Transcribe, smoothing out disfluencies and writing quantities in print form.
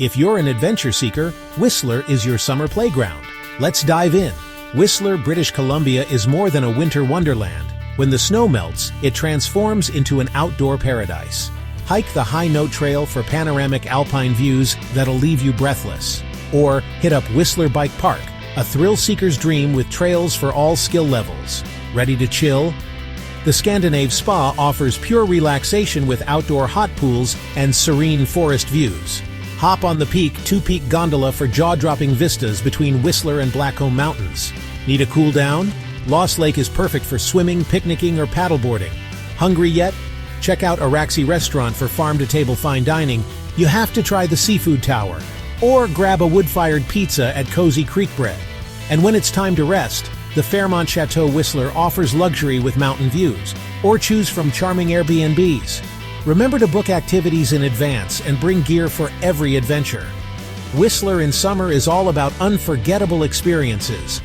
If you're an adventure seeker, Whistler is your summer playground. Let's dive in. Whistler, British Columbia is more than a winter wonderland. When the snow melts, it transforms into an outdoor paradise. Hike the High Note Trail for panoramic alpine views that'll leave you breathless. Or hit up Whistler Bike Park, a thrill seeker's dream with trails for all skill levels. Ready to chill? The Scandinave Spa offers pure relaxation with outdoor hot pools and serene forest views. Hop on the Peak two-peak gondola for jaw-dropping vistas between Whistler and Blackcomb Mountains. Need a cool down? Lost Lake is perfect for swimming, picnicking, or paddleboarding. Hungry yet? Check out Araxi Restaurant for farm-to-table fine dining. You have to try the Seafood Tower. Or grab a wood-fired pizza at Cozy Creek Bread. And when it's time to rest, the Fairmont Chateau Whistler offers luxury with mountain views. Or choose from charming Airbnbs. Remember to book activities in advance and bring gear for every adventure. Whistler in summer is all about unforgettable experiences.